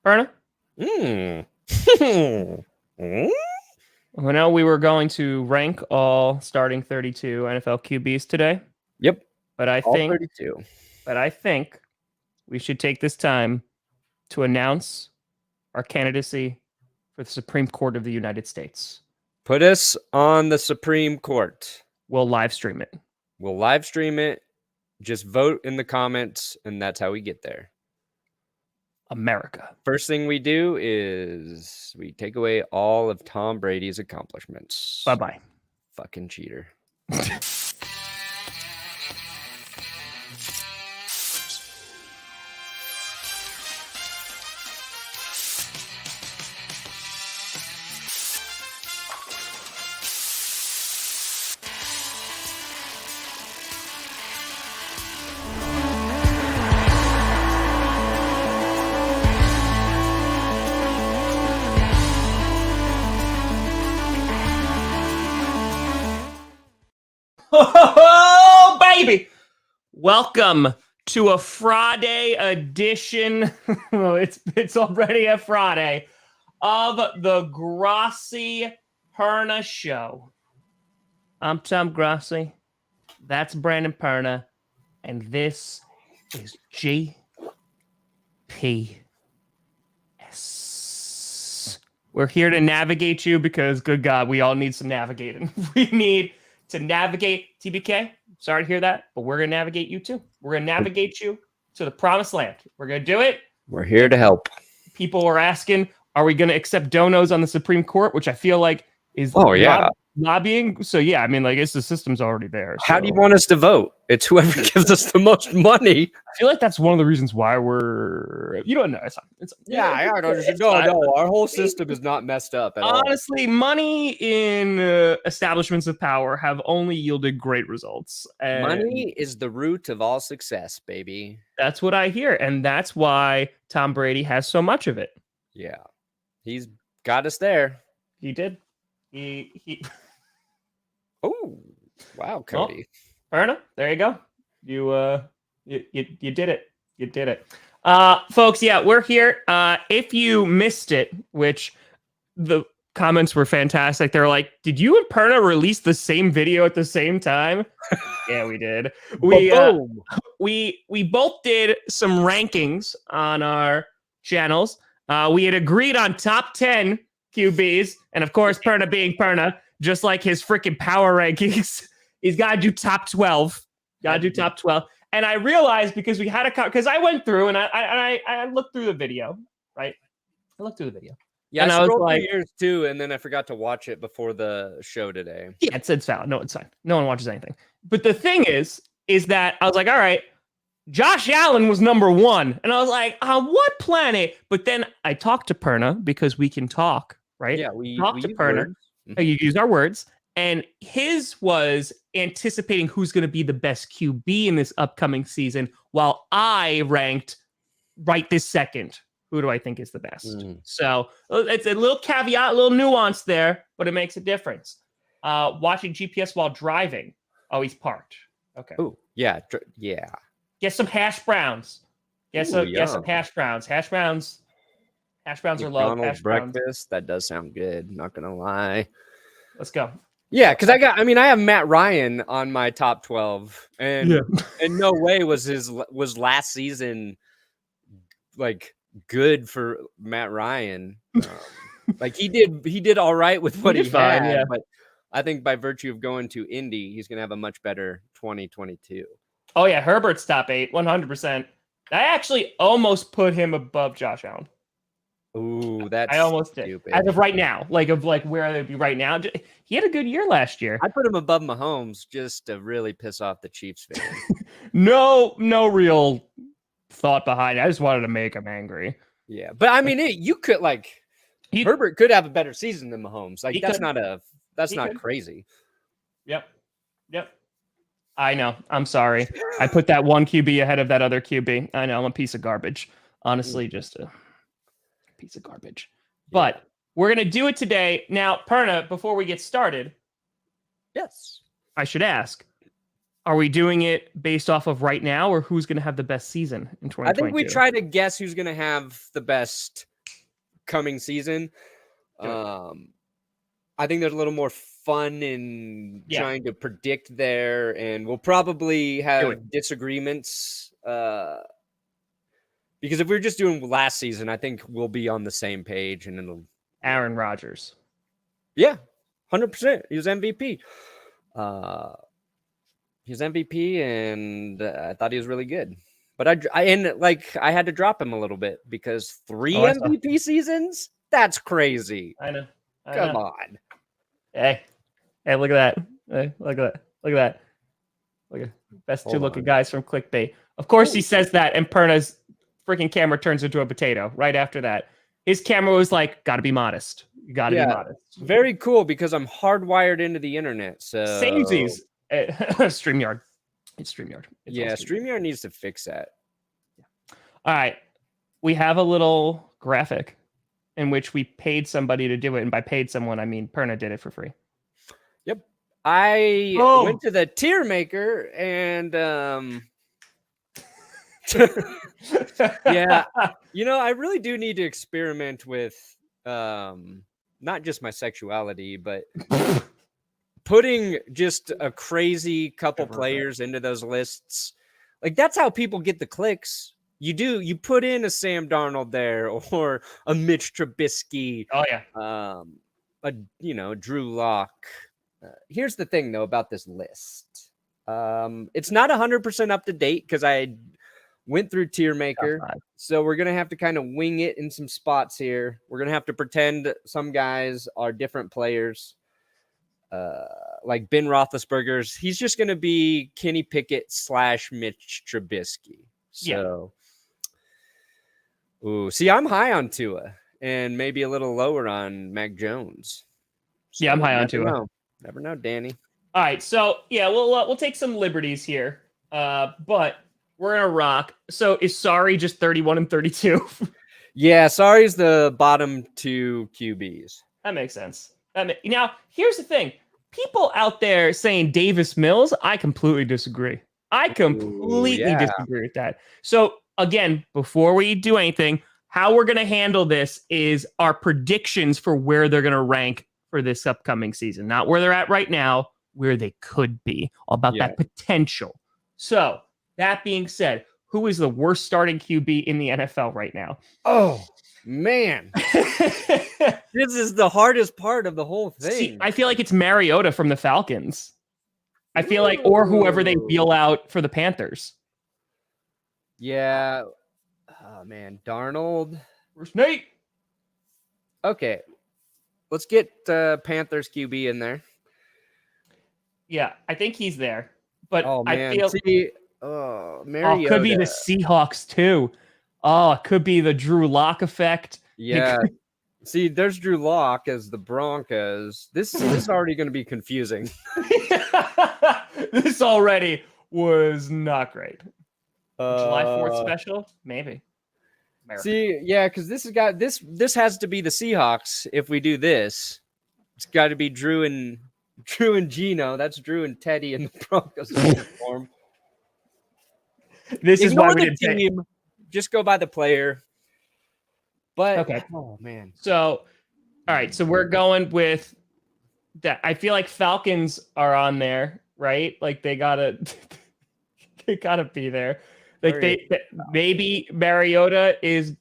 Perna? Hmm. Well, now we were going to rank all starting 32 NFL QBs today. Yep. But I All think 32. We should take this time to announce our candidacy for the Supreme Court of the United States. Put us on the Supreme Court. We'll live stream it. We'll live stream it. Just vote in the comments, and that's how we get there. America. First thing we do is we take away all of Tom Brady's accomplishments. Bye-bye. Fucking cheater. Oh, baby! Welcome to a Friday edition. It's already a Friday of the Grossi Perna Show. I'm Tom Grossi. That's Brandon Perna, and this is GPS. We're here to navigate you because, good God, we all need some navigating. We need to navigate TBK. Sorry to hear that, but we're going to navigate you too. We're going to navigate you to the promised land. We're going to do it. We're here to help. People are asking, are we going to accept donos on the Supreme Court, which I feel like is lobbying. So, yeah, I mean, like, it's the system's already there. So. How do you want us to vote? It's whoever gives us the most money. I feel like that's one of the reasons why we're... You don't know. It's No, our whole system is not messed up at all. Honestly, money in establishments of power have only yielded great results. And money is the root of all success, baby. That's what I hear. And that's why Tom Brady has so much of it. Yeah. He's got us there. He did. He. Oh, wow, Cody. Oh, Perna, there you go. You did it. You did it. Folks, yeah, we're here. If you missed it, which the comments were fantastic. They're like, did you and Perna release the same video at the same time? Yeah, we did. We both did some rankings on our channels. We had agreed on top 10 QBs, and of course, Perna being Perna, just like his freaking power rankings, he's got to do top 12. Got to do top 12. And I realized because we had because I went through and I looked through the video, right? I looked through the video. Yeah, and I was like, yours too, and then I forgot to watch it before the show today. Yeah, it's valid. No, it's fine. No one watches anything. But the thing is that I was like, all right, Josh Allen was number 1. And I was like, on what planet? But then I talked to Perna because we can talk, right? Yeah, we talked to Perna. You use our words. And his was anticipating who's going to be the best QB in this upcoming season, while I ranked right this second. Who do I think is the best? So it's a little caveat, a little nuance there, but it makes a difference. Watching GPS while driving. Oh, he's parked. Okay. Oh, yeah. Yeah. Get some hash browns. Get some hash browns. Hash browns are love. Hash breakfast. Browns. That does sound good. Not going to lie. Let's go. Yeah, because I have Matt Ryan on my top 12, and in no way was last season like good for Matt Ryan. Like he did all right with what he had, but I think by virtue of going to Indy, he's gonna have a much better 2022. Oh yeah, Herbert's top 8, 100%. I actually almost put him above Josh Allen. Ooh, that's I almost stupid. Did. As of right now, where they'd be right now. He had a good year last year. I put him above Mahomes just to really piss off the Chiefs fans. No real thought behind it. I just wanted to make him angry. Yeah, but I mean, you could Herbert could have a better season than Mahomes. Like that's not crazy. Yep. I know. I'm sorry. I put that one QB ahead of that other QB. I know I'm a piece of garbage. Honestly, just a piece of garbage. But we're going to do it today. Now, Perna, before we get started, yes, I should ask, are we doing it based off of right now or who's going to have the best season in 2022? I think we try to guess who's going to have the best upcoming season. I think there's a little more fun in trying to predict there, and we'll probably have disagreements. Because if we were just doing last season, I think we'll be on the same page. And it'll Aaron Rodgers. Yeah, 100%. He was MVP. He was MVP, and I thought he was really good. But I had to drop him a little bit because 3 MVP seasons? That's crazy. I know. Come on. Hey, look at that. Hey, look at that. Look at best two looking guys from Clickbait. Of course, he says that, and Perna's freaking camera turns into a potato right after that. His camera was like, "Gotta be modest. You gotta be modest." Very cool because I'm hardwired into the internet. So samesies. StreamYard. It's StreamYard. StreamYard needs to fix that. All right, we have a little graphic in which we paid somebody to do it, and by paid someone, I mean Perna did it for free. Yep, I went to the tier maker and yeah, I really do need to experiment with not just my sexuality, but putting just a crazy couple players into those lists. Like, that's how people get the clicks. You put in a Sam Darnold there or a Mitch Trubisky. Oh yeah. Drew Lock. Here's the thing though about this list. It's not 100% up to date because I went through tier maker. So we're going to have to kind of wing it in some spots here. We're going to have to pretend some guys are different players. Like Ben Roethlisberger's, he's just going to be Kenny Pickett / Mitch Trubisky. So, see, I'm high on Tua and maybe a little lower on Mac Jones. So I'm high on Tua. Never know, Danny. All right, so we'll take some liberties here, but we're gonna rock. So is Sorry just 31 and 32? Yeah, Sorry's the bottom 2 QBs. That makes sense. Now, here's the thing. People out there saying Davis Mills, I completely disagree. I completely disagree with that. So, again, before we do anything, how we're going to handle this is our predictions for where they're going to rank for this upcoming season. Not where they're at right now, where they could be. All about that potential. So, that being said, who is the worst starting QB in the NFL right now? Oh, man. This is the hardest part of the whole thing. See, I feel like it's Mariota from the Falcons. I feel like, or whoever they wheel out for the Panthers. Yeah. Oh, man. Darnold. Where's Nate? Okay. Let's get Panthers QB in there. Yeah, I think he's there. But man. I feel... Mariota. Could be the Seahawks, too. Oh, it could be the Drew Lock effect. Yeah. See, there's Drew Lock as the Broncos. This is already going to be confusing. This already was not great. July 4th special? Maybe. America. See, yeah, because this has to be the Seahawks if we do this. It's got to be Drew and Gino. That's Drew and Teddy in the Broncos uniform. This is why we didn't team. Just go by the player. But okay. Oh man. So, all right. So we're going with that. I feel like Falcons are on there, right? Like they gotta be there. Like maybe Mariota is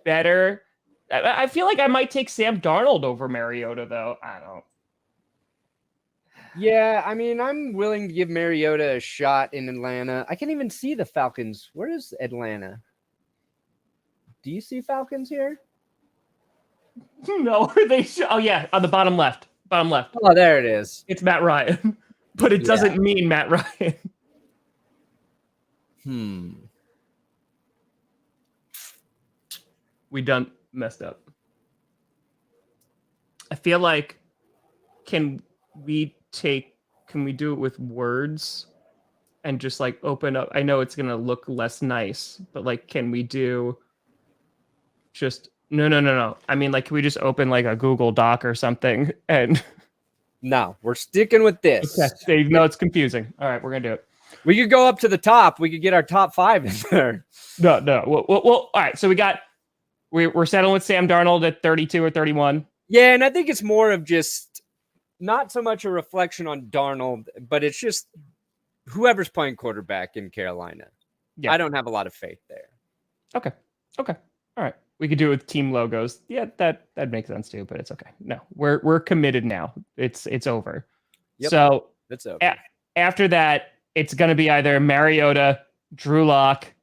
better. I feel like I might take Sam Darnold over Mariota, though. I don't. Yeah, I mean, I'm willing to give Mariota a shot in Atlanta. I can't even see the Falcons. Where is Atlanta? Do you see Falcons here? No, they oh yeah, on the bottom left. Bottom left. Oh, there it is. It's Matt Ryan. But it doesn't mean Matt Ryan. We done messed up. I feel like can we do it with words and just like open up? I know it's gonna look less nice, but like can we do just no. I mean, like, can we just open like a Google Doc or something? And no, we're sticking with this. Okay. No, it's confusing. All right, we're gonna do it. We could go up to the top. We could get our top 5 in there. No. Well, all right. So we got We're settling with Sam Darnold at 32 or 31. Yeah, and I think it's more of just not so much a reflection on Darnold, but it's just whoever's playing quarterback in Carolina. Yeah. I don't have a lot of faith there. Okay. All right. We could do it with team logos. Yeah, that makes sense too, but it's okay. No, we're committed now. It's over. Yep, so it's over. After that, it's going to be either Mariota, Drew Lock.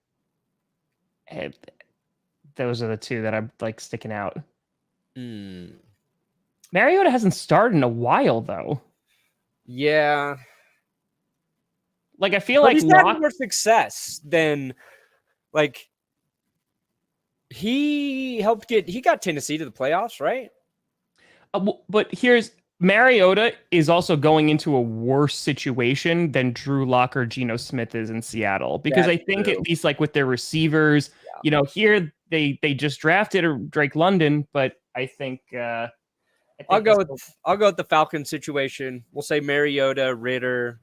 Those are the two that I'm like sticking out. Mariota hasn't started in a while, though. Yeah. Like, I feel like he's had more success than, like, he got Tennessee to the playoffs, right? But Mariota is also going into a worse situation than Drew Lock or Geno Smith is in Seattle. Because I think at least, like, with their receivers, here they just drafted Drake London, but I think I'll go with the Falcons situation. We'll say Mariota, Ritter.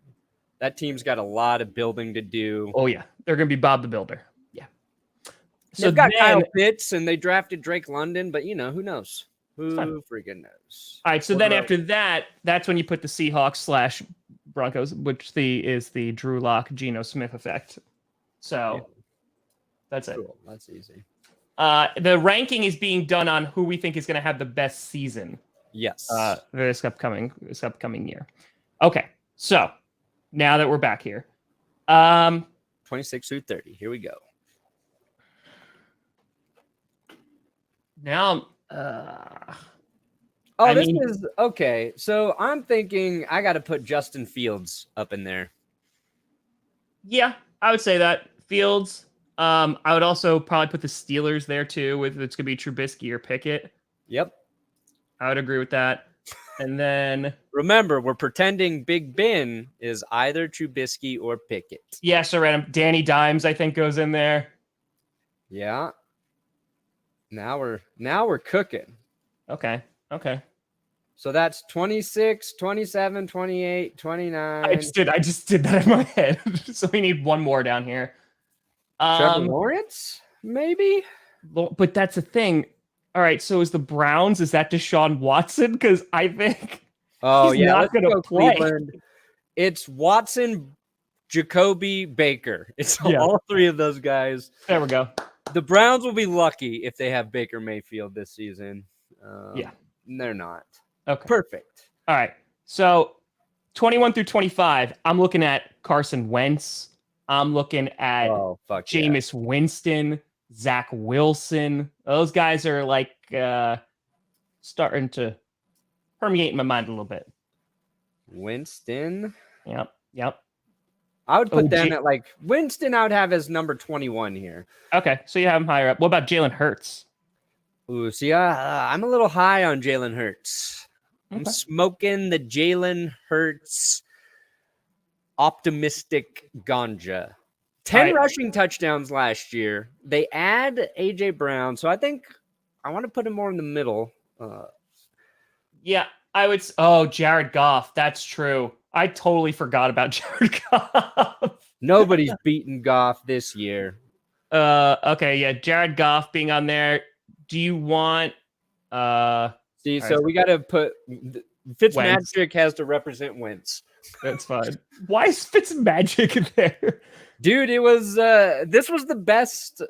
That team's got a lot of building to do. Oh yeah, they're going to be Bob the Builder. Yeah. So they've got Kyle Pitts, and they drafted Drake London, but who knows? Who freaking knows? All right. So then after that, that's when you put the Seahawks / Broncos, which is the Drew Lock, Geno Smith effect. So that's it. Cool. That's easy. The ranking is being done on who we think is going to have the best season. Yes. This upcoming year. Okay. So now that we're back here, 26 through 30. Here we go. Now, this is okay. So I'm thinking I got to put Justin Fields up in there. Yeah, I would say that Fields. I would also probably put the Steelers there too. With it's gonna be Trubisky or Pickett. Yep, I would agree with that. And then remember, we're pretending Big Ben is either Trubisky or Pickett. Yeah, so random. Danny Dimes, I think, goes in there. Yeah. Now we're cooking. Okay. So that's 26, 27, 28, 29. I just did that in my head. So we need one more down here. Trevor Lawrence, maybe? But that's the thing. All right, so is that Deshaun Watson? Because I think he's not going to play. Cleveland. It's Watson, Jacoby, Baker. It's all three of those guys. There we go. The Browns will be lucky if they have Baker Mayfield this season. They're not. Okay. Perfect. All right. So 21 through 25, I'm looking at Carson Wentz. I'm looking at Jameis Winston, Zach Wilson. Those guys are like starting to permeate in my mind a little bit. Winston. Yep. I would put them at like Winston. I would have as number 21 here. Okay, so you have him higher up. What about Jalen Hurts? Ooh, see, I'm a little high on Jalen Hurts. Okay. I'm smoking the Jalen Hurts optimistic ganja. 10 rushing touchdowns last year. They add AJ Brown, so I think I want to put him more in the middle. Yeah, I would. Oh, Jared Goff. That's true. I totally forgot about Jared Goff. Nobody's beaten Goff this year. Okay, yeah, Jared Goff being on there. Do you want? We got to put Fitzmagic has to represent Wentz. That's fine. Why is Fitzmagic there? Dude, it was this was the best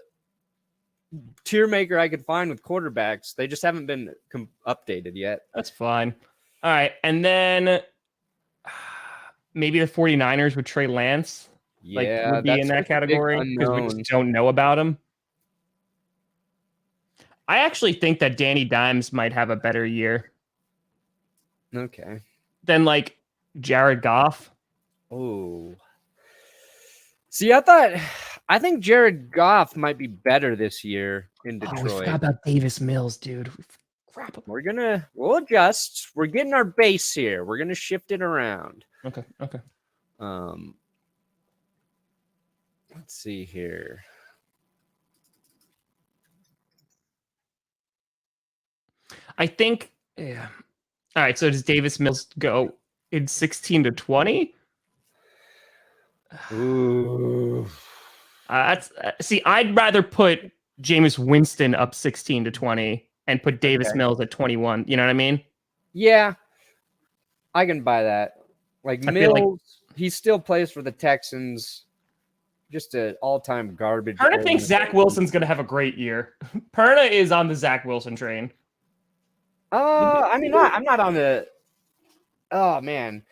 tier maker I could find with quarterbacks. They just haven't been updated yet. That's fine. All right, and then maybe the 49ers with Trey Lance. Yeah, would be in that category because we just don't know about him. I actually think that Danny Dimes might have a better year. Okay. Than like Jared Goff. Oh. See, I think Jared Goff might be better this year in Detroit. Oh, we forgot about Davis Mills, dude. Crap. We'll adjust. We're getting our base here. We're gonna shift it around. Okay. Let's see here. I think. Yeah. All right. So does Davis Mills go in 16 to 20? Ooh. See, I'd rather put Jameis Winston up 16-20 and put Davis Mills at 21. You know what I mean? Yeah, I can buy that. Like Mills, he still plays for the Texans. Just an all-time garbage. Perna thinks Zach Wilson's going to have a great year. Perna is on the Zach Wilson train. I mean, I'm not on the. Oh man,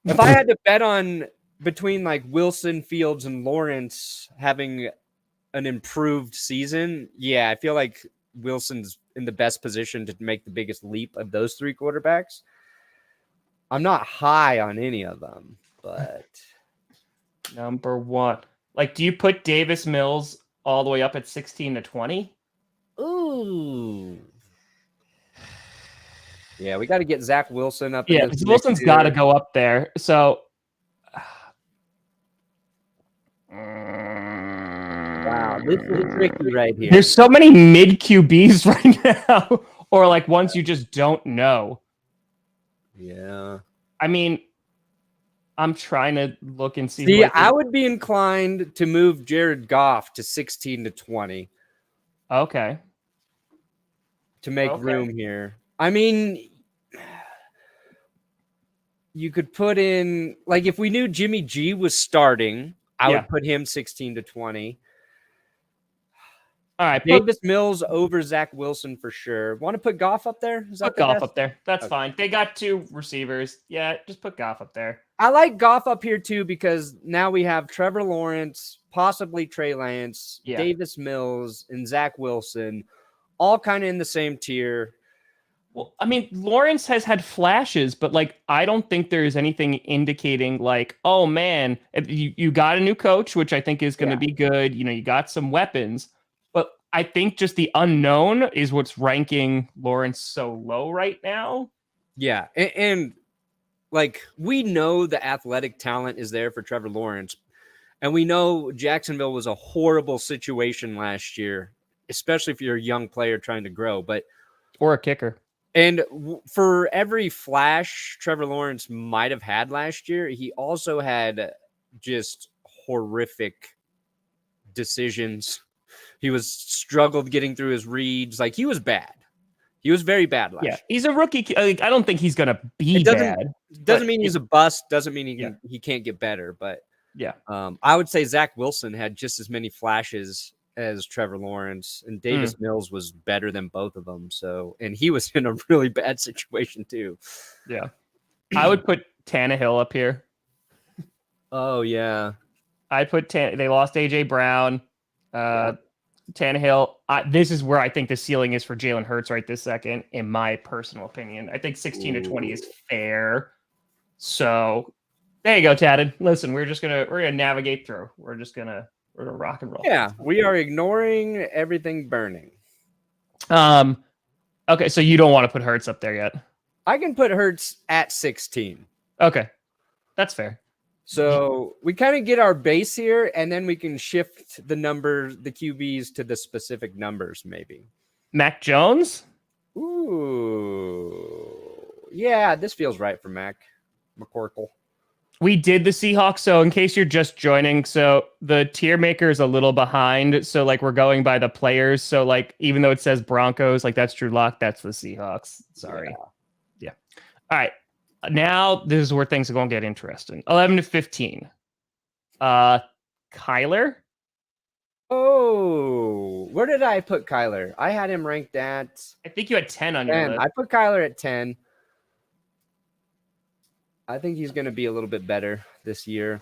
if I had to bet on between like Wilson, Fields, and Lawrence having an improved season, yeah, I feel like Wilson's in the best position to make the biggest leap of those three quarterbacks. I'm not high on any of them, but number one, like, do you put Davis Mills all the way up at 16-20? Ooh. Yeah, we got to get Zach Wilson up. Yeah, because Wilson's got to go up there. So, wow, this is tricky right here. There's so many mid QBs right now, or like ones you just don't know. Yeah, I mean, I'm trying to look and see. See, I would be inclined to move Jared Goff to 16-20. Okay. To make room here. I mean, you could put in, like, if we knew Jimmy G was starting, I would put him 16-20. All right, Davis Mills over Zach Wilson for sure. Want to put Goff up there? Put Goff up there. That's fine. They got two receivers. Yeah, just put Goff up there. I like Goff up here too because now we have Trevor Lawrence, possibly Trey Lance, Davis Mills, and Zach Wilson, all kind of in the same tier. Well, I mean, Lawrence has had flashes, but like, I don't think there's anything indicating like, oh man, you got a new coach, which I think is going to be good. You know, you got some weapons, but I think just the unknown is what's ranking Lawrence so low right now. Yeah. And like, we know the athletic talent is there for Trevor Lawrence, and we know Jacksonville was a horrible situation last year, especially if you're a young player trying to grow, or a kicker. And for every flash Trevor Lawrence might have had last year, he also had just horrific decisions. He was struggled getting through his reads. Like, he was bad. He was very bad last year. He's a rookie. Like, I don't think he's going to be bad. Doesn't mean he's a bust. Doesn't mean he can't get better. But I would say Zach Wilson had just as many flashes as Trevor Lawrence, and Davis Mills was better than both of them. So, and he was in a really bad situation too. Yeah. I would put Tannehill up here. Oh yeah. I'd put they lost AJ Brown. Tannehill. This is where I think the ceiling is for Jalen Hurts right this second, in my personal opinion. I think 16-20 is fair. So there you go, Tadded. Listen, we're gonna navigate through. We're gonna rock and roll. Yeah, we are ignoring everything burning. Okay, so you don't want to put Hurts up there yet? I can put Hurts at 16. Okay, that's fair. So we kind of get our base here, and then we can shift the QBs to the specific numbers, maybe. Mac Jones? Ooh. Yeah, this feels right for Mac McCorkle. We did the Seahawks, so in case you're just joining, so the tier maker is a little behind, so like we're going by the players, so like even though it says Broncos, like that's Drew Lock, that's the Seahawks. Sorry. Yeah. All right. Now this is where things are going to get interesting. 11-15. Kyler? Oh, where did I put Kyler? I had him ranked at... I think you had 10 on your list. I put Kyler at 10. I think he's going to be a little bit better this year.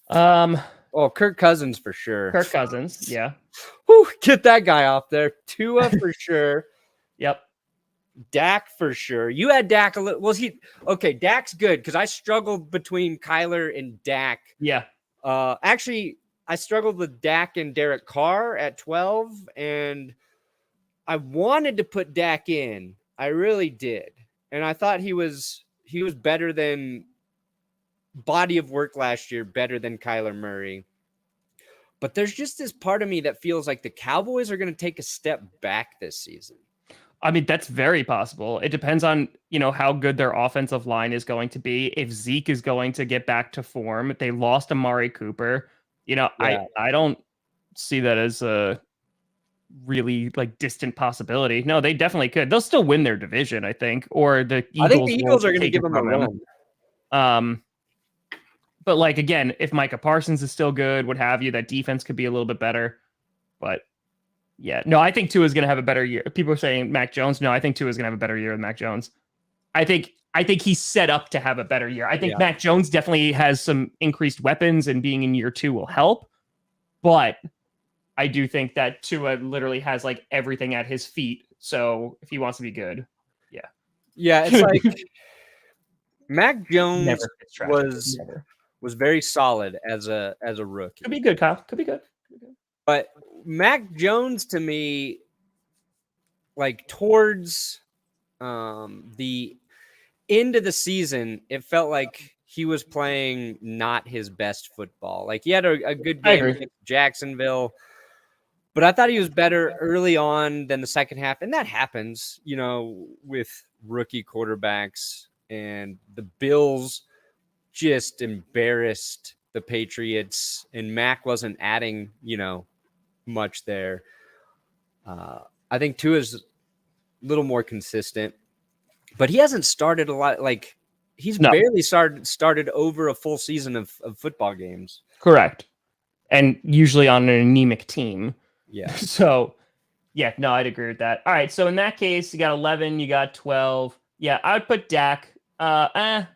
Kirk Cousins for sure. Kirk Cousins, yeah. Whew, get that guy off there. Tua for sure. Yep. Dak for sure. You had Dak a little. Dak's good because I struggled between Kyler and Dak. Yeah. Actually, I struggled with Dak and Derek Carr at 12, and I wanted to put Dak in. I really did, and I thought he was better than body of work last year, better than Kyler Murray. But there's just this part of me that feels like the Cowboys are going to take a step back this season. I mean, that's very possible. It depends on, how good their offensive line is going to be. If Zeke is going to get back to form, they lost Amari Cooper. I don't see that as really like distant possibility. No, they definitely could. They'll still win their division, I think, or the Eagles. I think the Eagles are going to take give it them a from run. But like again, if Micah Parsons is still good, what have you, that defense could be a little bit better. But yeah, no, I think Tua is going to have a better year. People are saying Mac Jones. No, I think Tua is going to have a better year than Mac Jones. I think he's set up to have a better year. I think Mac Jones definitely has some increased weapons, and being in year 2 will help. But I do think that Tua literally has like everything at his feet. So if he wants to be good, yeah, it's like Mac Jones was very solid as a rookie. Could be good, Kyle. Could be good. But Mac Jones, to me, like towards the end of the season, it felt like he was playing not his best football. Like he had a good game against Jacksonville, but I thought he was better early on than the second half. And that happens, with rookie quarterbacks. And the Bills just embarrassed the Patriots, and Mac wasn't adding, much there. I think Tua's a little more consistent, but he hasn't started a lot. Like he's barely started over a full season of football games. Correct. And usually on an anemic team. Yeah. So yeah, no, I'd agree with that. All right. So in that case, you got 11, you got 12. Yeah, I would put Dak. I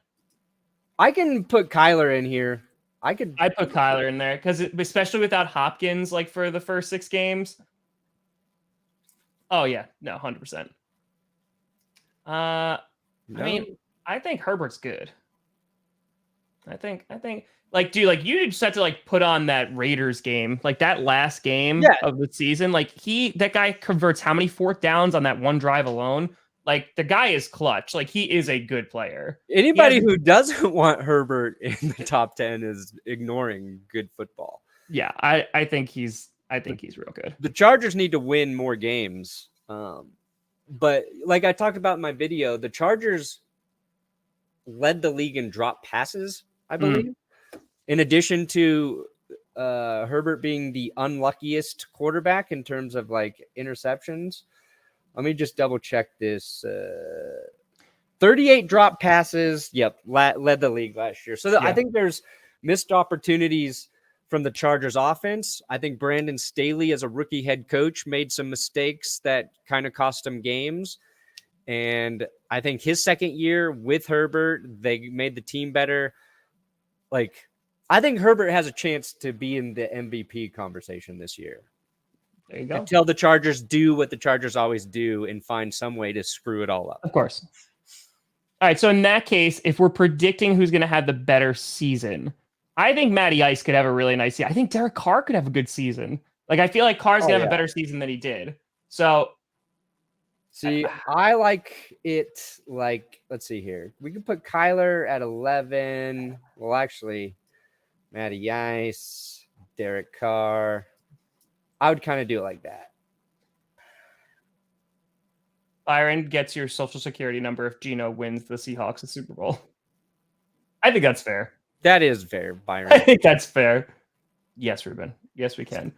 can put Kyler in here. I'd put Kyler in there because especially without Hopkins, like for the first 6 games. Oh yeah, no, 100%. I mean, I think Herbert's good. I think like, dude, like you just have to like put on that Raiders game, like that last game of the season. Like that guy converts how many 4th downs on that one drive alone? Like the guy is clutch. Like he is a good player. Anybody who doesn't want Herbert in the top 10 is ignoring good football. Yeah, I think he's real good. The Chargers need to win more games. But like I talked about in my video, the Chargers led the league in drop passes, I believe. In addition to Herbert being the unluckiest quarterback in terms of like interceptions. Let me just double check this. 38 drop passes. Yep. Led the league last year. So I think there's missed opportunities from the Chargers offense. I think Brandon Staley, as a rookie head coach, made some mistakes that kind of cost him games. And I think his second year with Herbert, they made the team better. Like, I think Herbert has a chance to be in the MVP conversation this year. There you go. Until the Chargers do what the Chargers always do and find some way to screw it all up. Of course. All right. So in that case, if we're predicting who's going to have the better season, I think Matty Ice could have a really nice season. I think Derek Carr could have a good season. Like, I feel like Carr's going to have a better season than he did. So, see, I like it like, let's see here. We can put Kyler at 11. Well, actually, Matty Ice, Derek Carr. I would kind of do it like that. Byron gets your social security number if Gino wins the Seahawks the Super Bowl. I think that's fair. That is fair, Byron. I think that's fair. Yes, Ruben. Yes, we can.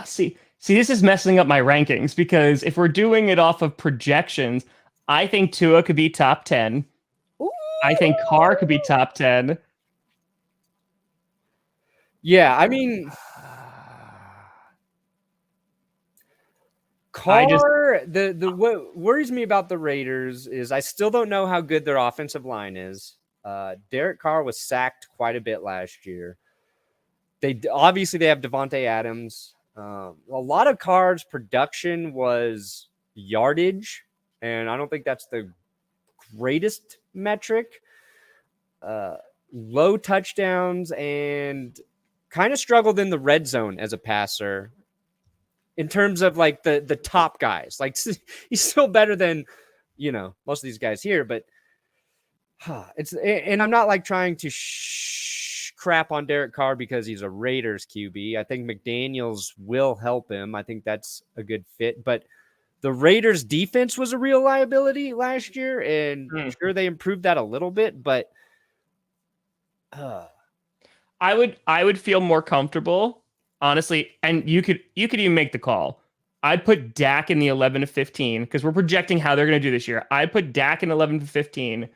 See, this is messing up my rankings because if we're doing it off of projections, I think Tua could be top 10. Ooh. I think Carr could be top 10. Yeah, I mean, Carr, what worries me about the Raiders is I still don't know how good their offensive line is. Derek Carr was sacked quite a bit last year. They have Devontae Adams. A lot of Carr's production was yardage, and I don't think that's the greatest metric. Low touchdowns and kind of struggled in the red zone as a passer in terms of like the top guys. Like he's still better than, most of these guys here, but and I'm not like trying to crap on Derek Carr because he's a Raiders QB. I think McDaniels will help him. I think that's a good fit, but the Raiders defense was a real liability last year, and sure they improved that a little bit, but I would feel more comfortable honestly, and you could even make the call. I'd put Dak in the 11 to 15 because we're projecting how they're going to do this year. I'd put Dak in 11 to 15,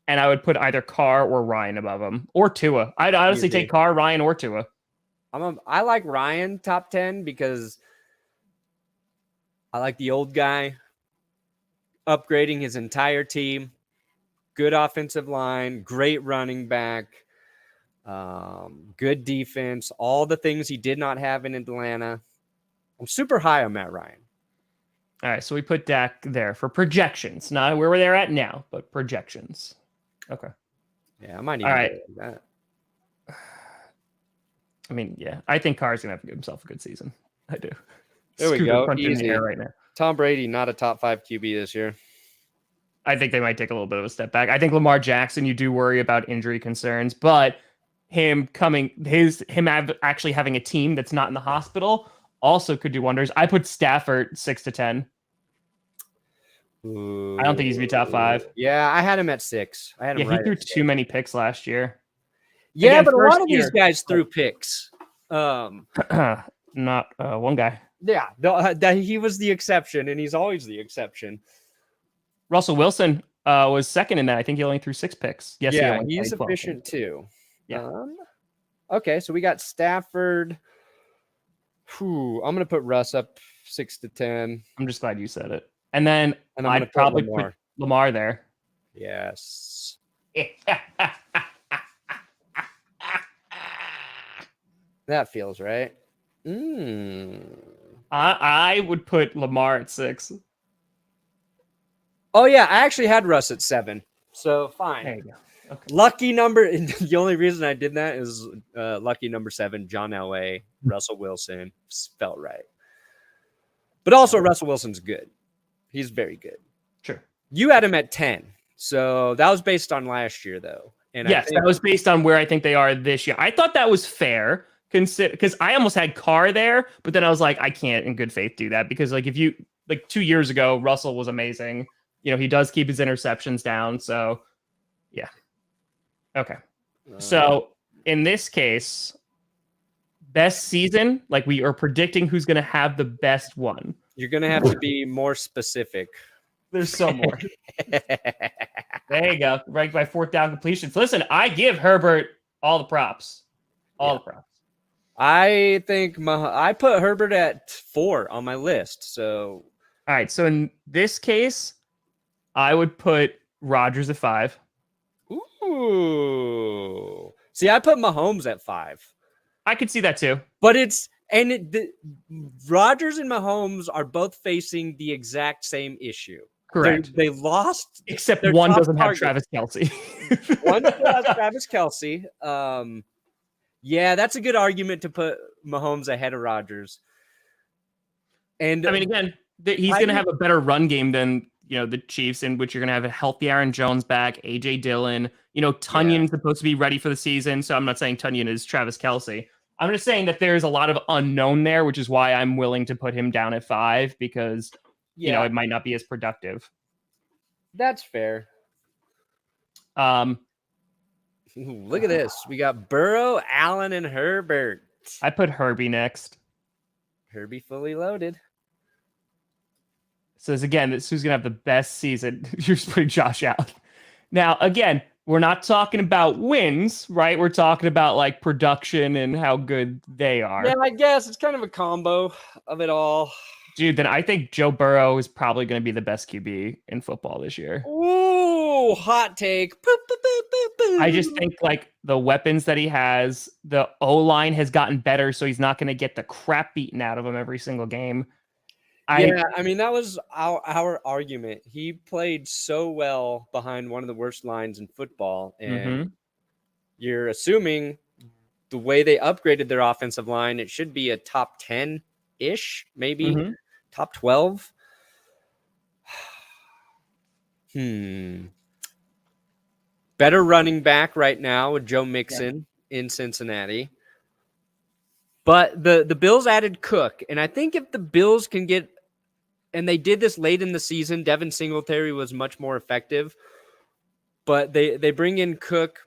and I would put either Carr or Ryan above him, or Tua. I'd honestly take Carr, Ryan, or Tua. I like Ryan top 10 because I like the old guy upgrading his entire team. Good offensive line, great running back, good defense, all the things he did not have in Atlanta. I'm super high on Matt Ryan. All right, so we put Dak there for projections, not where they're at now, but projections. Okay. Yeah, I might even do that. I mean, yeah, I think Carr's gonna have himself a good season. I do. There we go. In the air right now. Tom Brady, not a top 5 QB this year. I think they might take a little bit of a step back. I think Lamar Jackson, you do worry about injury concerns, but him actually having a team that's not in the hospital also could do wonders. I put Stafford 6 to 10. Ooh. I don't think he's gonna be top 5. Yeah, I had him at 6. I had him. Yeah, he threw too many picks last year. Yeah, again, but a lot of these guys threw picks. Not one guy. Yeah, he was the exception, and he's always the exception. Russell Wilson was second in that. I think he only threw 6 picks. Yes, yeah, he's efficient too. Yeah. Okay, so we got Stafford. I'm going to put Russ up 6 to 10. I'm just glad you said it. And then I'd probably put Lamar there. Yes. That feels right. I would put Lamar at 6. Oh, yeah. I actually had Russ at 7. So fine. There you go. Okay. Lucky number. The only reason I did that is lucky number 7, John Elway, Russell Wilson. Felt right. But also, Russell Wilson's good. He's very good. Sure. You had him at 10. So that was based on last year, though. And yes, that was based on where I think they are this year. I thought that was fair. Because I almost had Carr there, but then I was like, I can't in good faith do that because like if you 2 years ago, Russell was amazing. You know, he does keep his interceptions down. So yeah. Okay. So in this case, best season, like we are predicting who's going to have the best one. You're going to have to be more specific. There's some more. There you go. Ranked by 4th down completions. Listen, I give Herbert all the props. All the props. I think I put Herbert at 4 on my list. So, all right. So in this case, I would put Rodgers at 5. Ooh. See, I put Mahomes at 5. I could see that too. But Rodgers and Mahomes are both facing the exact same issue. Correct. They lost. Except one doesn't have Travis Kelce. One has Travis Kelce. Yeah, that's a good argument to put Mahomes ahead of Rodgers. And I mean, again, he's going to have a better run game than the Chiefs, in which you're going to have a healthy Aaron Jones back, AJ Dillon. Tunyon's supposed to be ready for the season, so I'm not saying Tunyon is Travis Kelce. I'm just saying that there's a lot of unknown there, which is why I'm willing to put him down at 5 because it might not be as productive. That's fair. Look at this. We got Burrow, Allen, and Herbert. I put Herbie next. Herbie fully loaded. So again, this who's gonna have the best season. You're just putting Josh out. Now, again, we're not talking about wins, right? We're talking about like production and how good they are. Yeah, I guess it's kind of a combo of it all. Dude, then I think Joe Burrow is probably going to be the best QB in football this year. Ooh, hot take. I just think like the weapons that he has, the O-line has gotten better, so he's not going to get the crap beaten out of him every single game. I mean, that was our argument. He played so well behind one of the worst lines in football, and you're assuming the way they upgraded their offensive line, it should be a top 10-ish, maybe top 12. Better running back right now with Joe Mixon in Cincinnati. But the Bills added Cook, and I think if the Bills can get, and they did this late in the season, Devin Singletary was much more effective, but they bring in Cook.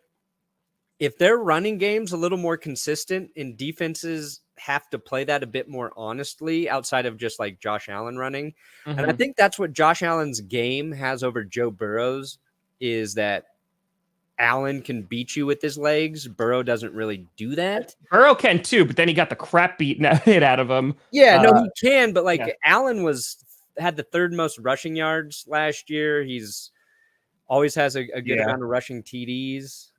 If their running game's a little more consistent and defenses have to play that a bit more honestly outside of just like Josh Allen running. Mm-hmm. And I think that's what Josh Allen's game has over Joe Burrow's, is that Allen can beat you with his legs. Burrow doesn't really do that. Burrow can too, but then he got the crap beaten out of him. Yeah, no, he can, but like yeah. Allen had the third most rushing yards last year. He's always has a good amount of rushing TDs.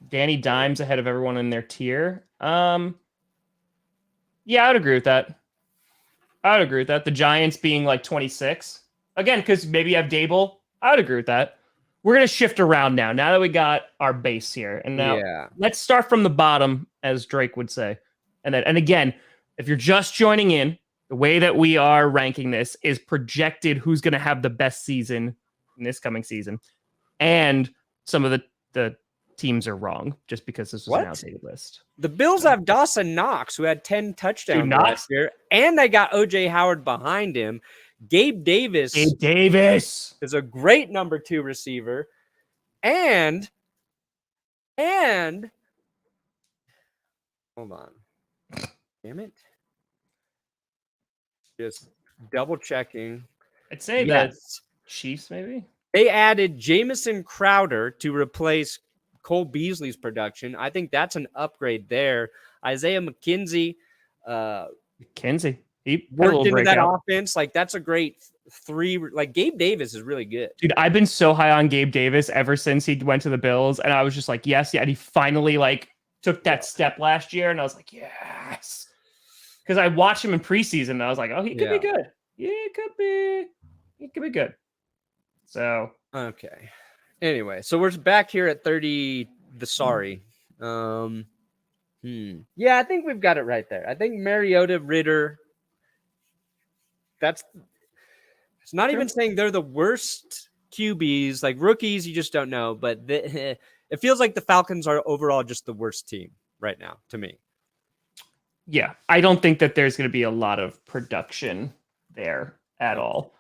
Danny Dimes ahead of everyone in their tier. Yeah, I would agree with that. The Giants being like 26. Again, because maybe you have Dable. I would agree with that. We're going to shift around now that we got our base here. And now let's start from the bottom, as Drake would say. And again, if you're just joining in, the way that we are ranking this is projected who's going to have the best season in this coming season. And some of the teams are wrong just because this was an outdated list. The Bills have Dawson Knox, who had 10 touchdowns last year, and they got O.J. Howard behind him. Gabe Davis is a great number 2 receiver. And hold on. Damn it. Just double checking. I'd say that Chiefs, maybe. They added Jamison Crowder to replace Cole Beasley's production. I think that's an upgrade there. Isaiah McKenzie. He worked into that offense. Like, that's a great 3. Like, Gabe Davis is really good. Dude, I've been so high on Gabe Davis ever since he went to the Bills. And I was just like, yes. Yeah. And he finally like took that step last year. And I was like, yes. Because I watched him in preseason and I was like, oh, he could be good. Yeah, he could be good. So. Okay. Anyway, so we're back here at 30. Yeah, I think we've got it right there. I think Mariota, Ritter. It's not even saying they're the worst QBs, like rookies. You just don't know, but it feels like the Falcons are overall just the worst team right now to me. Yeah, I don't think that there's going to be a lot of production there at all.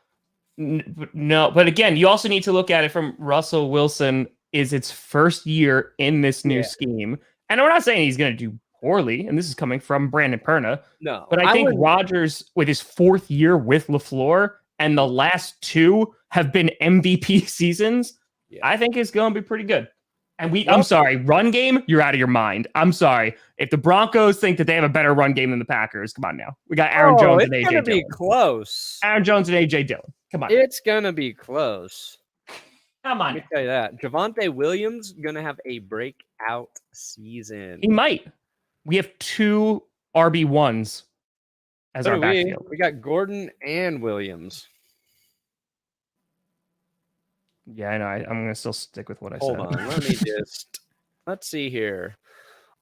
No, but again, you also need to look at it from Russell Wilson is its first year in this new scheme. And we're not saying he's going to do poorly, and this is coming from Brandon Perna. No. But I think Rodgers, with his 4th year with LaFleur, and the last 2 have been MVP seasons, I think it's going to be pretty good. And I'm sorry, run game, you're out of your mind. I'm sorry. If the Broncos think that they have a better run game than the Packers, come on now. We got Aaron Jones and AJ Dillon. It's going to be close. Aaron Jones and AJ Dillon. Come on. It's going to be close. Come on. Let me tell you that. Javonte Williams going to have a breakout season. He might. We have 2 RB1s as our backfield. We got Gordon and Williams. Yeah, I know. I'm going to still stick with what I said. Hold on. Let me let's see here.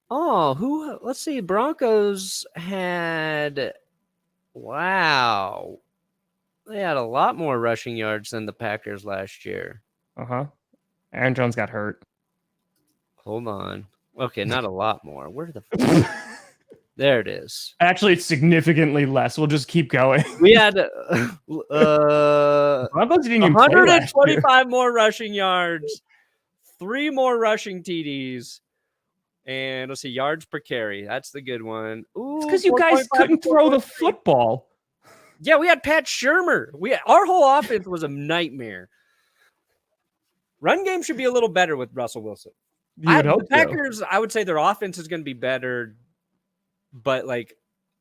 Oh, let's see. Broncos had, they had a lot more rushing yards than the Packers last year. Aaron Jones got hurt. Hold on. Okay, not a lot more. Where the there it is. Actually, it's significantly less. We'll just keep going. We had 125 more rushing yards, 3 more rushing TDs, and let's see, yards per carry. That's the good one. Ooh, it's because you guys couldn't throw the football. Yeah, we had Pat Shurmur. Our whole offense was a nightmare. Run game should be a little better with Russell Wilson. The Packers, I would say their offense is going to be better, but like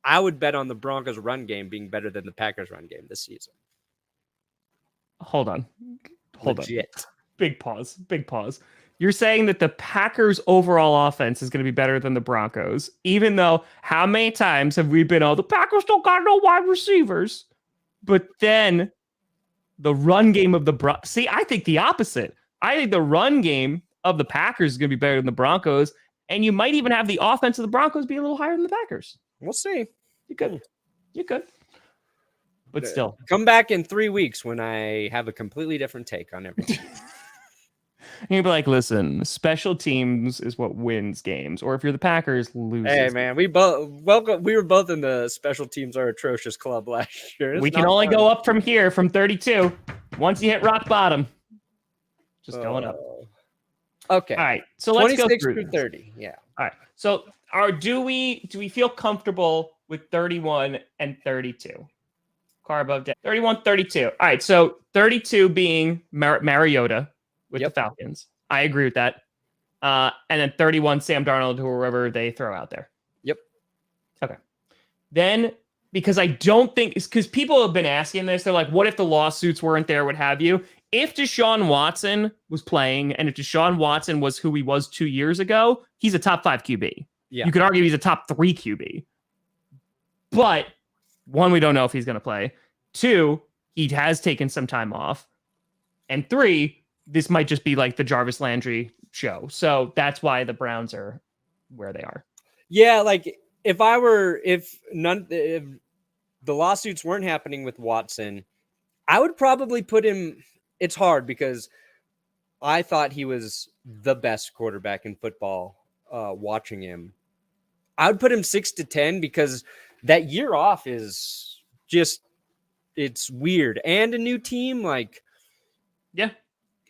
I would bet on the Broncos run game being better than the Packers run game this season. Hold on. Legit. Big pause. You're saying that the Packers overall offense is going to be better than the Broncos, even though how many times have we been, the Packers don't got no wide receivers, but then the run game of the see, I think the opposite. I think the run game of the Packers is going to be better than the Broncos, and you might even have the offense of the Broncos be a little higher than the Packers. We'll see. You could. But still. Come back in 3 weeks when I have a completely different take on everything. You'll be like, listen, special teams is what wins games. Or if you're the Packers, loses. Hey, man, we were both in the special teams are atrocious club last year. We can only go up from here, from 32. Once you hit rock bottom, just going up. Okay. All right. So let's go through 26 through 30. Yeah. All right. So do we feel comfortable with 31 and 32? Car above deck. 31, 32. All right, so 32 being Mariota with the Falcons. I agree with that. And then 31, Sam Darnold, whoever they throw out there. Yep. Okay. Then, because I don't think, because people have been asking this, they're like, what if the lawsuits weren't there, what have you? If Deshaun Watson was playing, and if Deshaun Watson was who he was 2 years ago, he's a top 5 QB. Yeah. You could argue he's a top 3 QB. But, one, we don't know if he's going to play. 2, he has taken some time off. And 3, this might just be like the Jarvis Landry show. So that's why the Browns are where they are. Yeah, like if the lawsuits weren't happening with Watson, I would probably put him. It's hard because I thought he was the best quarterback in football. Watching him, I would put him 6 to 10 because that year off is just, it's weird. And a new team, like, yeah,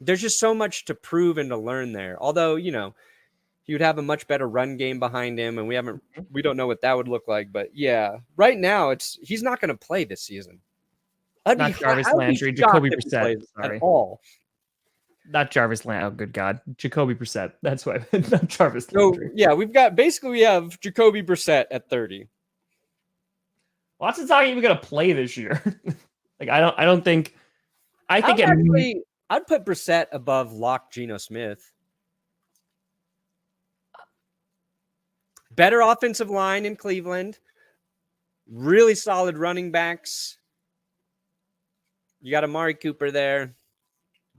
there's just so much to prove and to learn there. Although, you know, he would have a much better run game behind him, and we don't know what that would look like. But yeah, right now he's not going to play this season. Not Jarvis Landry, Jacoby Brissett. Sorry. At all. Not Jarvis Landry. Oh, good God. Jacoby Brissett. That's why. Not Jarvis Landry. So, yeah, we have Jacoby Brissett at 30. Watson's not even going to play this year. Like, I don't think. I'd put Brissett above Lock Geno Smith. Better offensive line in Cleveland. Really solid running backs. You got Amari Cooper there.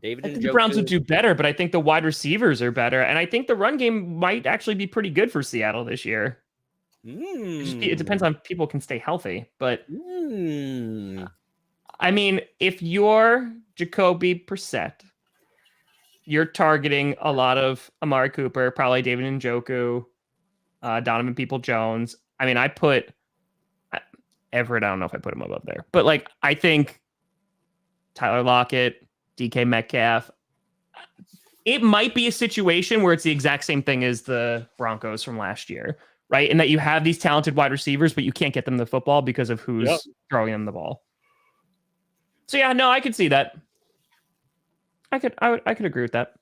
I think the Browns would do better, but I think the wide receivers are better. And I think the run game might actually be pretty good for Seattle this year. It depends on people can stay healthy. But I mean, if you're Jacoby Brissett, you're targeting a lot of Amari Cooper, probably David Njoku, Donovan Peoples-Jones. I mean, I put Everett. I don't know if I put him above there, but like I think Tyler Lockett, DK Metcalf. It might be a situation where it's the exact same thing as the Broncos from last year, right? And that you have these talented wide receivers, but you can't get them the football because of who's throwing them the ball. So yeah, no, I could see that. I could agree with that.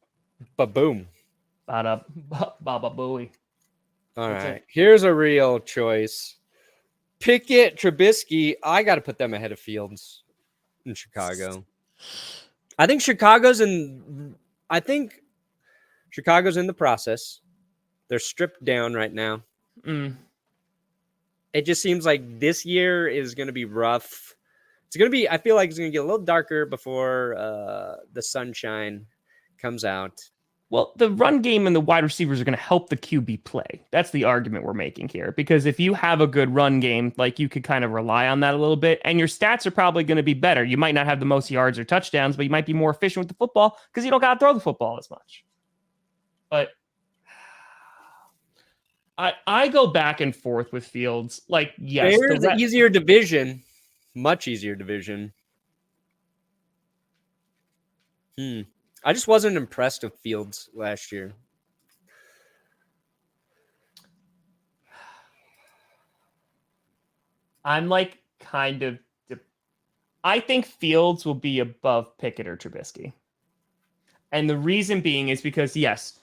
But boom. Baba booey. All right. Here's a real choice. Pickett, Trubisky. I got to put them ahead of Fields in Chicago. I think Chicago's in the process. They're stripped down right now. It just seems like this year is going to be rough. I feel like it's going to get a little darker before the sunshine comes out. Well, the run game and the wide receivers are going to help the QB play. That's the argument we're making here. Because if you have a good run game, like you could kind of rely on that a little bit, and your stats are probably going to be better. You might not have the most yards or touchdowns, but you might be more efficient with the football because you don't got to throw the football as much. But I go back and forth with Fields. Like, yes. There's an easier division. Much easier division. I just wasn't impressed with Fields last year. I'm like kind of. I think Fields will be above Pickett or Trubisky. And the reason being is because, yes,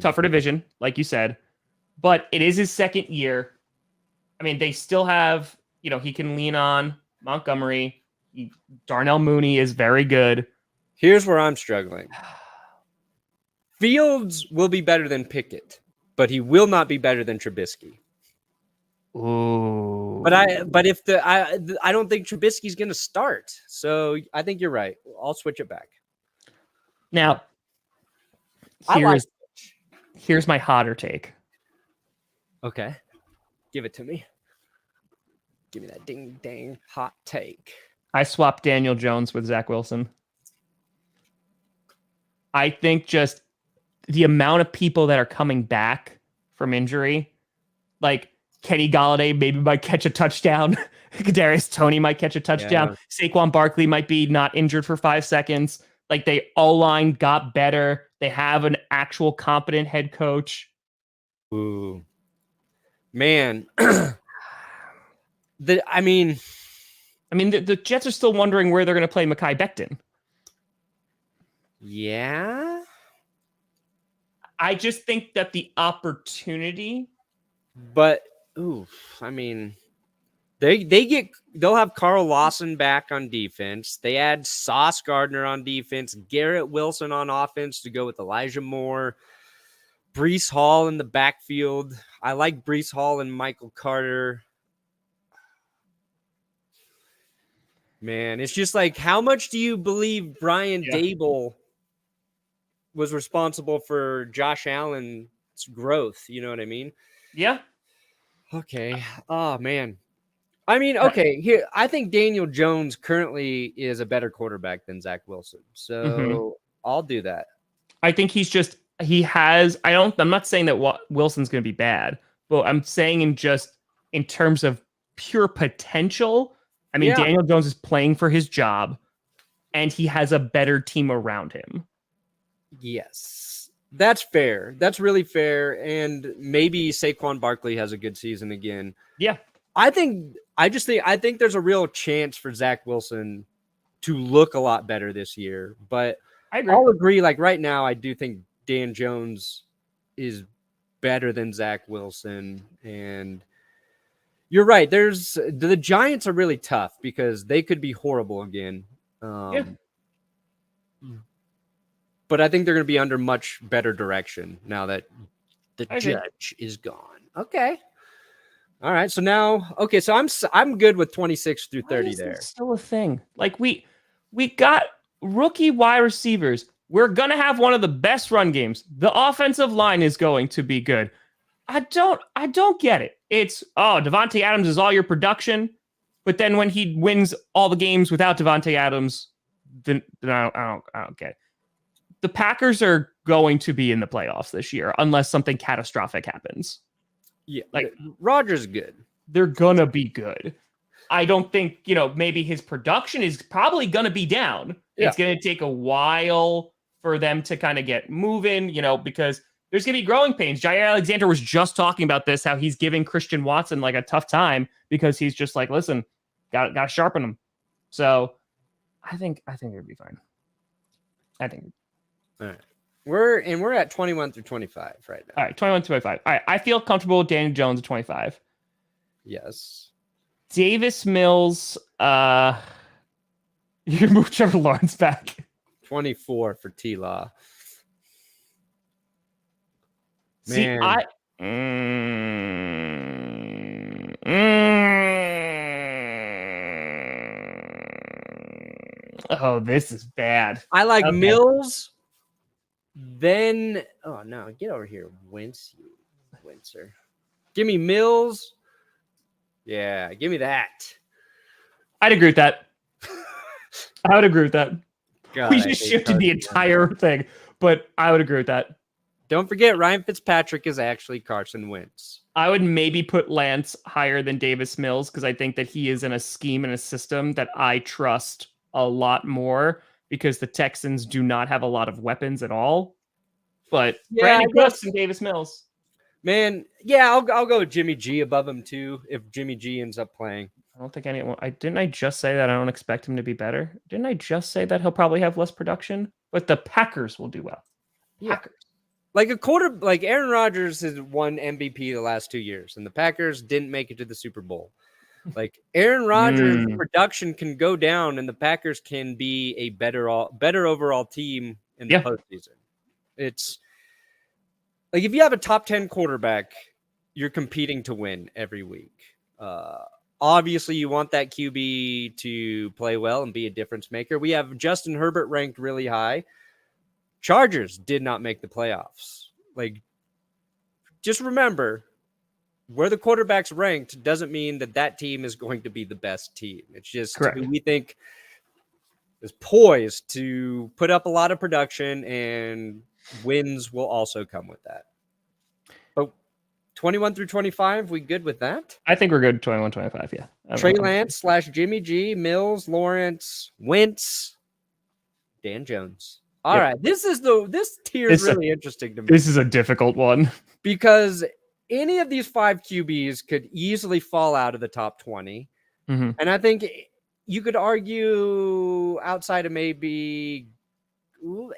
tougher division, like you said, but it is his second year. I mean, they still have, he can lean on Montgomery. Darnell Mooney is very good. Here's where I'm struggling. Fields will be better than Pickett, but he will not be better than Trubisky. Ooh. But I don't think Trubisky's going to start. So I think you're right. I'll switch it back. Now, here's my hotter take. Okay. Give it to me. Give me that ding dang hot take. I swapped Daniel Jones with Zach Wilson. I think just the amount of people that are coming back from injury, like Kenny Golladay maybe might catch a touchdown. Kadarius Toney might catch a touchdown. Yeah. Saquon Barkley might be not injured for 5 seconds. Like they O-line got better. They have an actual competent head coach. Ooh. Man, I mean, the Jets are still wondering where they're going to play Mekhi Becton. Yeah. I just think that the opportunity. But, I mean, they'll have Carl Lawson back on defense. They add Sauce Gardner on defense, Garrett Wilson on offense to go with Elijah Moore, Breece Hall in the backfield. I like Breece Hall and Michael Carter. Man, it's just like, how much do you believe Brian Dable was responsible for Josh Allen's growth? You know what I mean? Yeah. Okay. Oh, man. I mean, okay, here I think Daniel Jones currently is a better quarterback than Zach Wilson. So I'll do that. I think I'm not saying that Wilson's going to be bad, but I'm saying in terms of pure potential, I mean, Daniel Jones is playing for his job and he has a better team around him. Yes, that's fair. That's really fair. And maybe Saquon Barkley has a good season again. Yeah. I think there's a real chance for Zach Wilson to look a lot better this year, but I'll agree. Like right now, I do think Dan Jones is better than Zach Wilson. And you're right. The Giants are really tough because they could be horrible again. But I think they're going to be under much better direction now that the judge is gone. Okay. All right. So now, so I'm good with 26 through 30 there. It's still a thing. Like we got rookie wide receivers. We're going to have one of the best run games. The offensive line is going to be good. I don't get it. It's, Devontae Adams is all your production, but then when he wins all the games without Devontae Adams, then I don't get it. The Packers are going to be in the playoffs this year unless something catastrophic happens. Yeah, like Rodgers is good. They're gonna be good. I don't think, maybe his production is probably gonna be down. Yeah. It's gonna take a while for them to kind of get moving, because there's gonna be growing pains. Jair Alexander was just talking about this, how he's giving Christian Watson like a tough time because he's just like, listen, gotta sharpen him. So I think it'll be fine. I think. All right. We're at 21 through 25 right now. All right, 21 through 25. All right, I feel comfortable with Daniel Jones at 25. Yes. Davis Mills, you can move Trevor Lawrence back. 24 for T-Law. Man. Oh, this is bad. I like Mills. Then, oh no, get over here, Wincer. Give me Mills. Yeah, give me that. I'd agree with that. I would agree with that. God, we just shifted the entire thing, but I would agree with that. Don't forget, Ryan Fitzpatrick is actually Carson Wentz. I would maybe put Lance higher than Davis Mills because I think that he is in a scheme and a system that I trust a lot more because the Texans do not have a lot of weapons at all. But Brandon Cooks and Davis Mills. Man, yeah, I'll go with Jimmy G above him too if Jimmy G ends up playing. I don't think anyone. Didn't I just say that I don't expect him to be better? Didn't I just say that he'll probably have less production? But the Packers will do well. Packers. Like Aaron Rodgers has won MVP the last 2 years, and the Packers didn't make it to the Super Bowl. Like Aaron Rodgers' production can go down, and the Packers can be a better overall team in the postseason. It's like if you have a top 10 quarterback, you're competing to win every week. Obviously, you want that QB to play well and be a difference maker. We have Justin Herbert ranked really high. Chargers did not make the playoffs. Like, just remember, where the quarterback's ranked doesn't mean that team is going to be the best team. It's just who we think is poised to put up a lot of production, and wins will also come with that. But 21 through 25, we good with that? I think we're good 21, 25, yeah. Trey Lance / Jimmy G, Mills, Lawrence, Wentz, Dan Jones. All right, this tier is really interesting to me. This is a difficult one. Because any of these 5 QBs could easily fall out of the top 20. Mm-hmm. And I think you could argue outside of maybe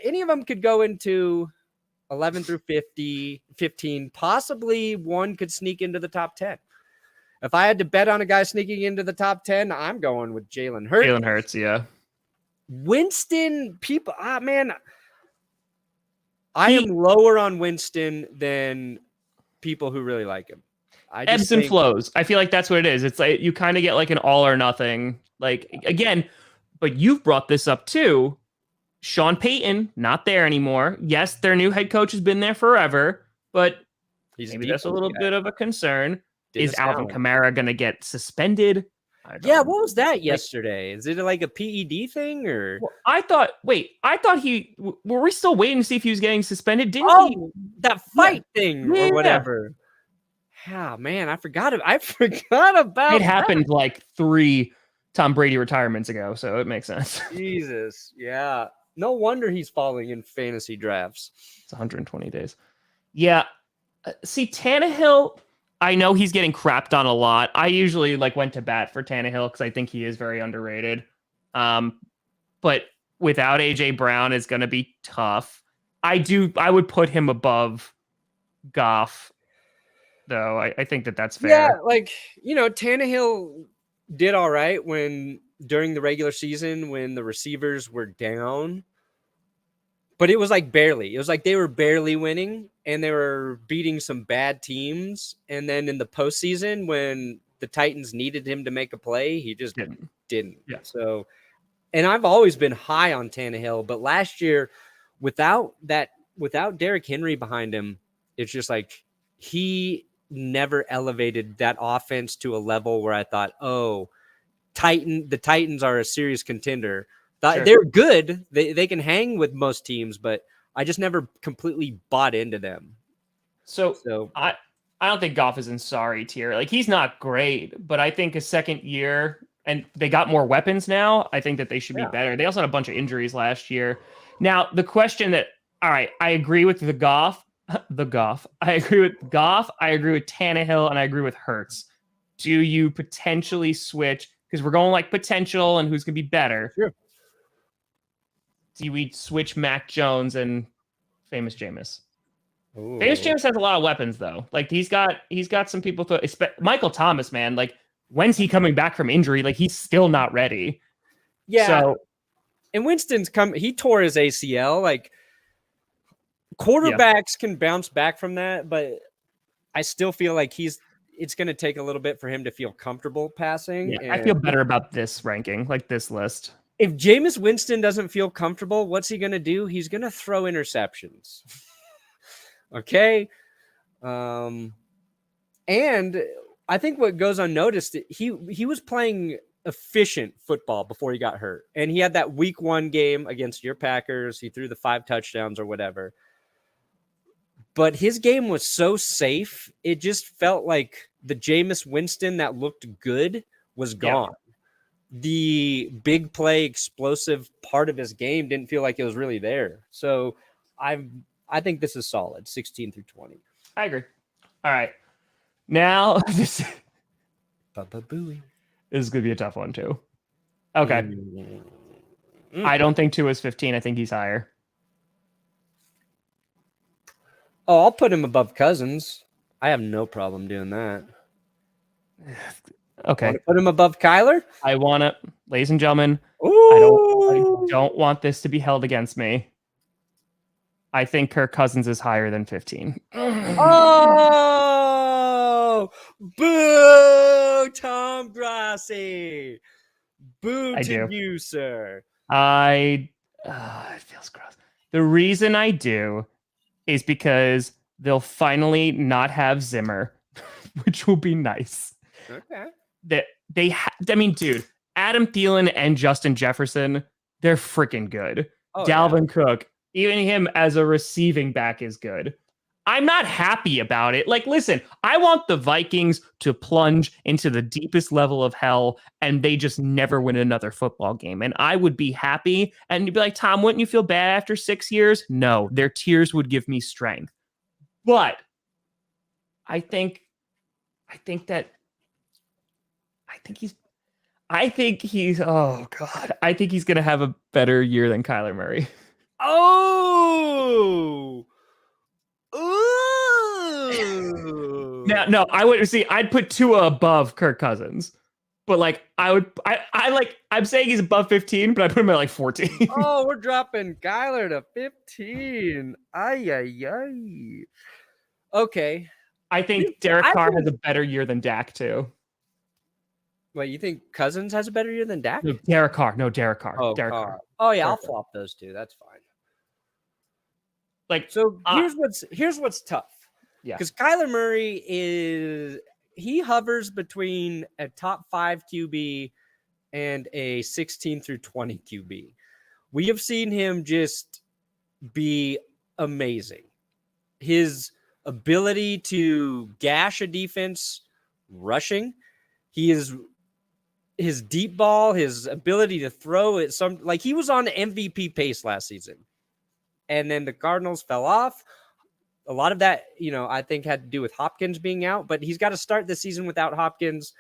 any of them could go into 11 through 15. Possibly one could sneak into the top 10. If I had to bet on a guy sneaking into the top 10, I'm going with Jalen Hurts. Jalen Hurts, yeah. Winston, people, man, I am lower on Winston than people who really like him. Ebbs and flows. I feel like that's what it is. It's like you kind of get like an all or nothing. Like, again, but you've brought this up too. Sean Payton, not there anymore. Yes, their new head coach has been there forever, but maybe that's a little bit of a concern. Is Alvin Kamara going to get suspended? Yeah, what was that yesterday? Is it like a PED thing or? Well, I thought were we still waiting to see if he was getting suspended? Didn't he? That fight thing or whatever. Yeah, man, I forgot about it. Happened like 3 Tom Brady retirements ago, so it makes sense. Jesus, yeah. No wonder he's falling in fantasy drafts. It's 120 days. Yeah. See, Tannehill, I know he's getting crapped on a lot. I usually went to bat for Tannehill because I think he is very underrated. But without AJ Brown, it's going to be tough. I would put him above Goff, though. I think that's fair. Yeah, Tannehill did all right during the regular season when the receivers were down. But it was barely. It was they were barely winning and they were beating some bad teams. And then in the postseason, when the Titans needed him to make a play, he just didn't. Yeah. So, and I've always been high on Tannehill, but last year, without Derrick Henry behind him, it's just he never elevated that offense to a level where I thought, the Titans are a serious contender. Sure. They're good. They can hang with most teams, but I just never completely bought into them. So I don't think Goff is in sorry tier. He's not great, but I think a second year and they got more weapons now. I think that they should be better. They also had a bunch of injuries last year. Now, the question all right, I agree with the Goff. I agree with Goff. I agree with Tannehill, and I agree with Hurts. Do you potentially switch? Because we're going potential and who's going to be better. Sure. Do we switch Mac Jones and Famous Jameis? Ooh. Famous Jameis has a lot of weapons, though. He's got some people. Michael Thomas, man. When's he coming back from injury? He's still not ready. Yeah. So, and Winston's he tore his ACL. Quarterbacks can bounce back from that, but I still feel it's going to take a little bit for him to feel comfortable passing. Yeah, I feel better about this ranking, this list. If Jameis Winston doesn't feel comfortable, what's he going to do? He's going to throw interceptions. Okay. And I think what goes unnoticed, he was playing efficient football before he got hurt. And he had that week 1 game against your Packers. He threw the 5 touchdowns or whatever. But his game was so safe. It just felt like the Jameis Winston that looked good was gone. Yeah. The big play, explosive part of his game didn't feel like it was really there. So I think this is solid, 16 through 20. I agree. All right. Now, this is going to be a tough one, too. Okay. Mm-hmm. I don't think 2 is 15. I think he's higher. Oh, I'll put him above Cousins. I have no problem doing that. Okay. Want to put him above Kyler? I want to, ladies and gentlemen. I don't want this to be held against me. I think Kirk Cousins is higher than 15. Oh, boo, Tom Grossi. Boo to you, sir. It feels gross. The reason I do is because they'll finally not have Zimmer, which will be nice. Okay. Dude, Adam Thielen and Justin Jefferson, they're freaking good. Oh, Dalvin Cook, even him as a receiving back is good. I'm not happy about it. Listen, I want the Vikings to plunge into the deepest level of hell and they just never win another football game. And I would be happy. And you'd be like, Tom, wouldn't you feel bad after 6 years? No, their tears would give me strength. But I think that I think he's oh god. I think he's gonna have a better year than Kyler Murray. Oh. Ooh. Now, no, I would see. I'd put Tua above Kirk Cousins, but like I'm saying he's above 15, but I put him at like 14. Oh, we're dropping Kyler to 15. Ay. Okay. I think Derek Carr has a better year than Dak too. Wait, you think Cousins has a better year than Dak? No, Derek Carr. No, Derek Carr. Oh, Derek Carr. Carr. Oh yeah, Derek I'll Carr. flop those two. That's fine. Like, so here's what's tough. Yeah. Because Kyler Murray he hovers between a top 5 QB and a 16 through 20 QB. We have seen him just be amazing. His ability to gash a defense rushing, his deep ball, his ability to throw it, he was on MVP pace last season. And then the Cardinals fell off. A lot of that, I think had to do with Hopkins being out, but he's got to start the season without Hopkins.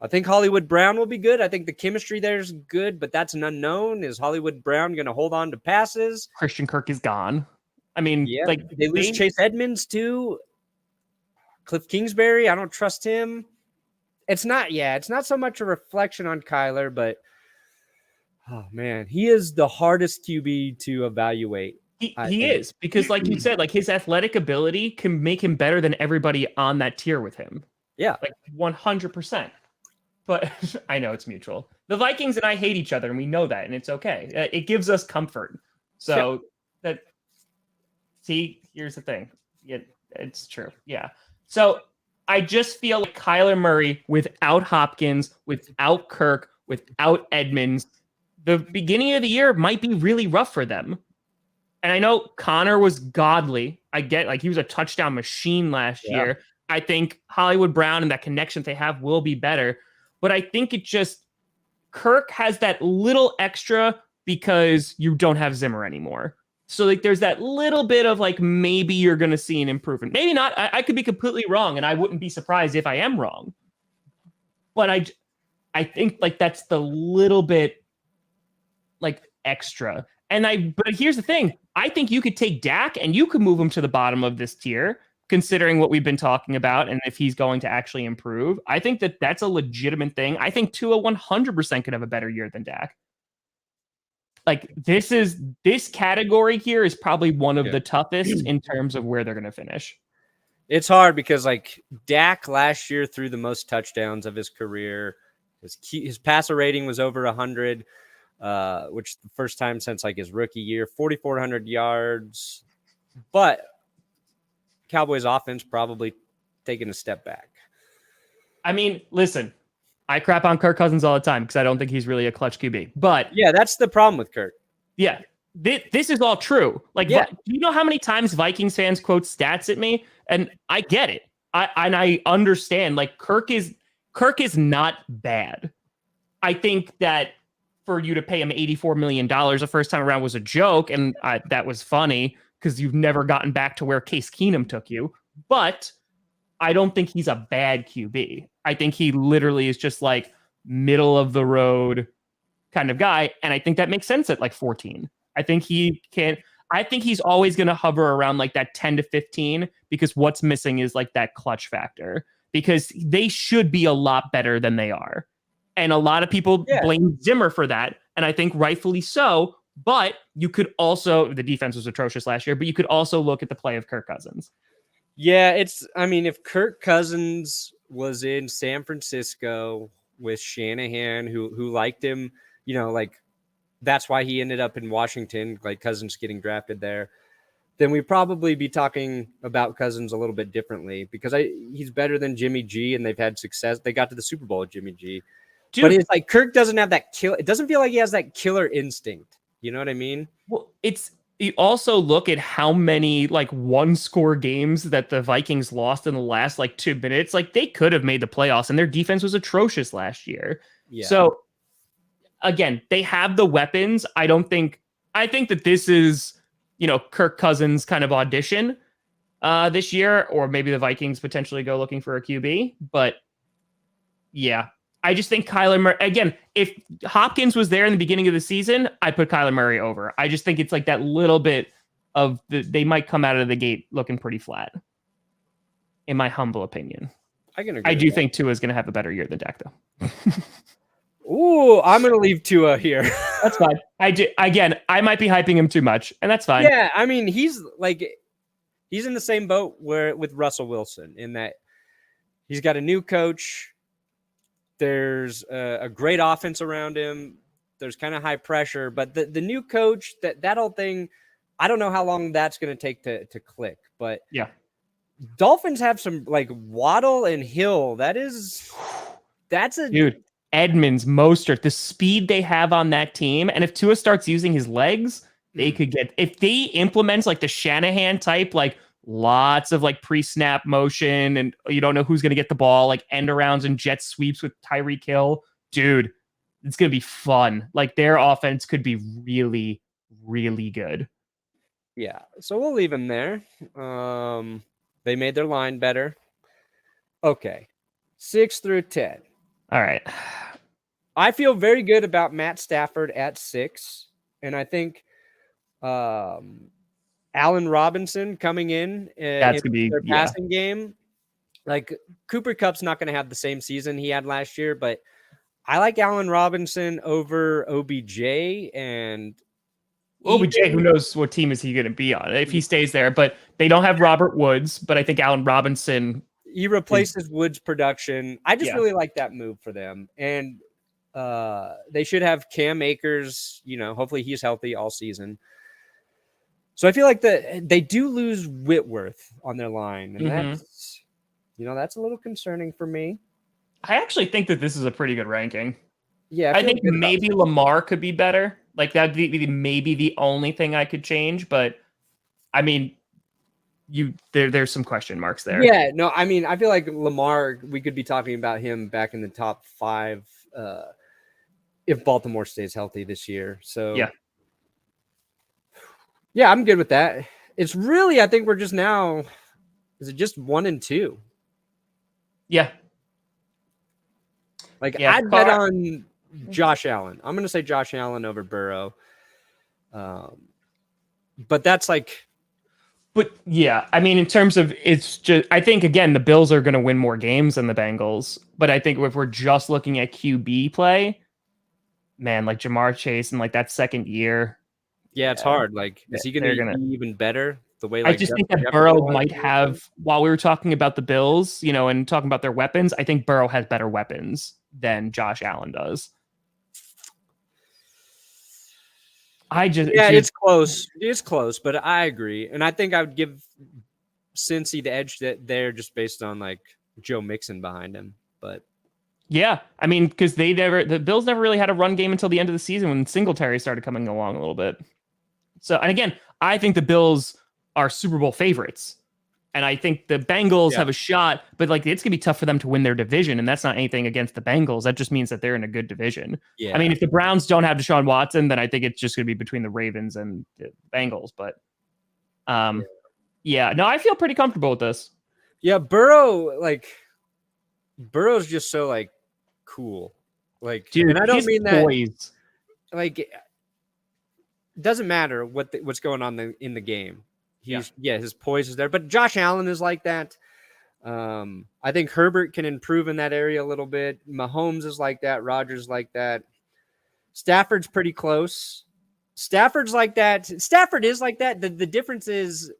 I think Hollywood Brown will be good. I think the chemistry there is good, but that's an unknown. Is Hollywood Brown going to hold on to passes? Christian Kirk is gone. I mean, yeah, they lose Chase Edmonds too. Cliff Kingsbury, I don't trust him. It's not so much a reflection on Kyler, but oh man, he is the hardest QB to evaluate. He is, because like you said, like his athletic ability can make him better than everybody on that tier with him. Yeah. Like 100%. But I know it's mutual. The Vikings and I hate each other, and we know that, and it's okay. It gives us comfort. So here's the thing. It's true. Yeah. So I just feel like Kyler Murray without Hopkins, without Kirk, without Edmonds, the beginning of the year might be really rough for them. And I know Connor was godly. I get, like, he was a touchdown machine last year. I think Hollywood Brown and that connection they have will be better. But I think Kirk has that little extra because you don't have Zimmer anymore. So like there's that little bit of like maybe you're going to see an improvement. Maybe not. I could be completely wrong, and I wouldn't be surprised if I am wrong. But I think like that's the little bit like extra. But here's the thing. I think you could take Dak and you could move him to the bottom of this tier, considering what we've been talking about and if he's going to actually improve. I think that's a legitimate thing. I think Tua 100% could have a better year than Dak. Like this category here is probably one of the toughest in terms of where they're going to finish. It's hard because like Dak last year threw the most touchdowns of his career. His passer rating was over 100, which the first time since like his rookie year, 4,400 yards. But Cowboys offense probably taking a step back. I mean, listen, I crap on Kirk Cousins all the time because I don't think he's really a clutch QB. But yeah, that's the problem with Kirk. Yeah, this is all true. Like, do you know how many times Vikings fans quote stats at me? And I get it. I understand. Like, Kirk is not bad. I think that for you to pay him $84 million the first time around was a joke, and that was funny because you've never gotten back to where Case Keenum took you. But I don't think he's a bad QB. I think he literally is just like middle of the road kind of guy. And I think that makes sense at like 14. I think he's always going to hover around like that 10 to 15 because what's missing is like that clutch factor, because they should be a lot better than they are. And a lot of people blame Zimmer for that. And I think rightfully so. But you could also, the defense was atrocious last year, but you could also look at the play of Kirk Cousins. Yeah, if Kirk Cousins was in San Francisco with Shanahan, who liked him, like that's why he ended up in Washington, like Cousins getting drafted there, then we'd probably be talking about Cousins a little bit differently because he's better than Jimmy G and they've had success. They got to the Super Bowl with Jimmy G. Dude, but it's like Kirk doesn't have that it doesn't feel like he has that killer instinct. You know what I mean? Well, you also look at how many like 1-score games that the Vikings lost in the last like 2 minutes. Like they could have made the playoffs and their defense was atrocious last year. Yeah. So again, they have the weapons. I think that this is, Kirk Cousins kind of audition. this year, or maybe the Vikings potentially go looking for a QB. But yeah, I just think Kyler Murray, again, if Hopkins was there in the beginning of the season, I put Kyler Murray over. I just think it's like that little bit of they might come out of the gate looking pretty flat, in my humble opinion. I can agree. I do think Tua is going to have a better year than Dak, though. Ooh, I'm going to leave Tua here. That's fine. I do. Again, I might be hyping him too much, and that's fine. Yeah, I mean, he's in the same boat with Russell Wilson in that he's got a new coach. There's a great offense around him. There's kind of high pressure, but the new coach, that whole thing, I don't know how long that's going to take to click. But yeah, Dolphins have some like Waddle and Hill. That's a dude. Edmonds, Mostert, the speed they have on that team, and if Tua starts using his legs, they could get. If they implement like the Shanahan type, like lots of like pre-snap motion, and you don't know who's going to get the ball, like end arounds and jet sweeps with Tyreek Hill, dude, it's going to be fun. Like their offense could be really, really good. Yeah, so we'll leave him there. They made their line better. Okay, 6 through 10. All right. I feel very good about Matt Stafford at 6, and I think Allen Robinson coming in That's gonna be their passing game. Like Cooper Kupp's not going to have the same season he had last year, but I like Allen Robinson over OBJ and OBJ. Who knows what team is he going to be on if he stays there? But they don't have Robert Woods. But I think Allen Robinson. He replaces Woods' production. I just really like that move for them, and they should have Cam Akers. Hopefully he's healthy all season. So I feel like they do lose Whitworth on their line, and that's a little concerning for me. I actually think that this is a pretty good ranking. Yeah, I think maybe Lamar could be better. Like that'd be maybe the only thing I could change, but I mean, there's some question marks there. Yeah, no, I mean, I feel like Lamar, we could be talking about him back in the top 5 if Baltimore stays healthy this year. So yeah, I'm good with that. It's really, I think we're just now, is it just 1 and 2? Yeah. I'd bet on Josh Allen. I'm going to say Josh Allen over Burrow. But that's like, but yeah, I mean, in terms of it's just, I think again, the Bills are going to win more games than the Bengals. But I think if we're just looking at QB play, man, like Jamar Chase and like that second year. Yeah, it's hard. Like, is he going to be even better? The way I just think that Burrow might have, while we were talking about the Bills, and talking about their weapons, I think Burrow has better weapons than Josh Allen does. It's close. It's close, but I agree. And I think I would give Cincy the edge there just based on like Joe Mixon behind him. But yeah, I mean, because the Bills never really had a run game until the end of the season when Singletary started coming along a little bit. So, and again, I think the Bills are Super Bowl favorites. And I think the Bengals have a shot, but like it's going to be tough for them to win their division. And that's not anything against the Bengals. That just means that they're in a good division. Yeah. I mean, if the Browns don't have Deshaun Watson, then I think it's just going to be between the Ravens and the Bengals. But no, I feel pretty comfortable with this. Yeah, Burrow's just so like cool. Like, dude, and I don't mean poise. That like it doesn't matter what's going on in the game. His poise is there. But Josh Allen is like that. I think Herbert can improve in that area a little bit. Mahomes is like that. Rodgers like that. Stafford's pretty close. Stafford's like that. Stafford is like that. The difference is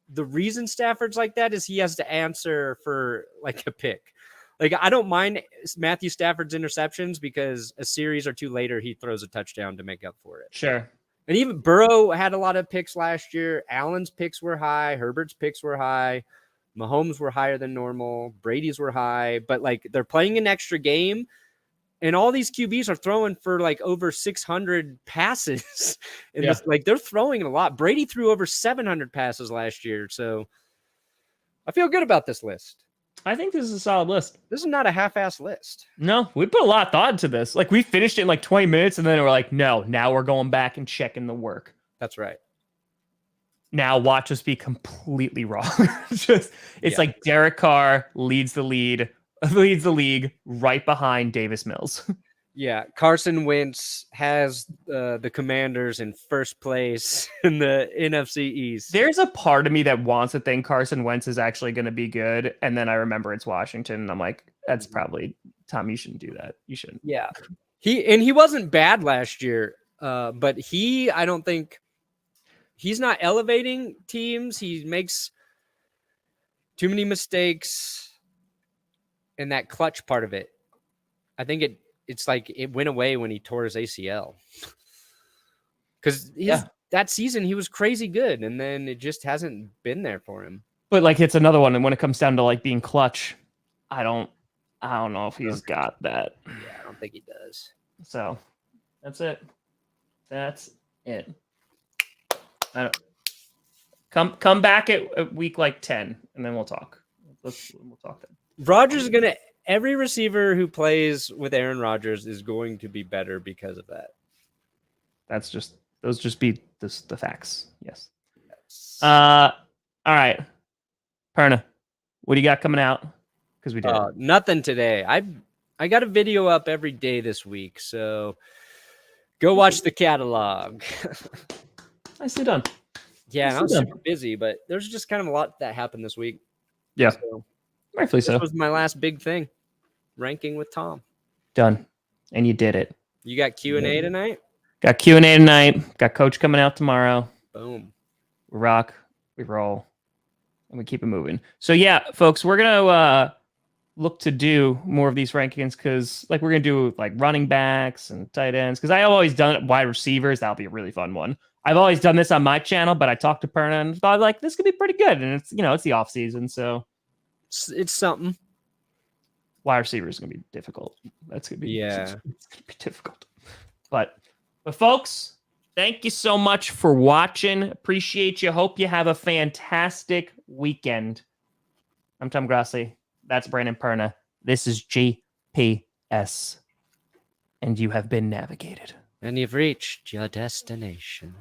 the reason Stafford's like that is he has to answer for like a pick. Like I don't mind Matthew Stafford's interceptions because a series or two later he throws a touchdown to make up for it. Sure. And even Burrow had a lot of picks last year. Allen's picks were high. Herbert's picks were high. Mahomes were higher than normal. Brady's were high. But, like, they're playing an extra game, and all these QBs are throwing for, like, over 600 passes. Like, they're throwing a lot. Brady threw over 700 passes last year. So, I feel good about this list. I think this is a solid list. This is not a half-ass list. No, we put a lot of thought into this. Like, we finished it in like 20 minutes, and then we're like, no, now we're going back and checking the work. That's right. now watch us be completely wrong. It's like Derek Carr leads the league right behind Davis Mills. Yeah, Carson Wentz has the Commanders in first place in the NFC East. There's a part of me that wants to think Carson Wentz is actually going to be good, and then I remember it's Washington, and I'm like, that's probably Tom. You shouldn't do that. You shouldn't. Yeah, he wasn't bad last year, but I don't think he's not elevating teams. He makes too many mistakes in that clutch part of it. I think it's like it went away when he tore his ACL. Because that season he was crazy good, and then it just hasn't been there for him. But like it's another one, and when it comes down to like being clutch, I don't know if he's got that. Yeah, I don't think he does. So that's it. That's it. Come back at week like 10, and then we'll talk. We'll talk then. Rodgers is gonna. Every receiver who plays with Aaron Rodgers is going to be better because of that. Those be the facts. Yes. All right. Perna, what do you got coming out? Because we did nothing today. I got a video up every day this week, so go watch the catalog. Nicely done. Yeah, and I was super busy, but there's just kind of a lot that happened this week. Yeah. So rightfully so. This was my last big thing. Ranking with Tom. Done. And you did it. You got Q&A tonight? Got Q&A tonight. Got Coach coming out tomorrow. Boom. We rock. We roll. And we keep it moving. So yeah, folks, we're going to look to do more of these rankings because like we're going to do like running backs and tight ends because I've always done wide receivers. That'll be a really fun one. I've always done this on my channel, but I talked to Perna and thought like this could be pretty good. And it's, it's the off season. So it's something. Wide receiver is going to be difficult. That's going to be it's going to be difficult. But folks, thank you so much for watching. Appreciate you. Hope you have a fantastic weekend. I'm Tom Grossi. That's Brandon Perna. This is GPS. And you have been navigated. And you've reached your destination.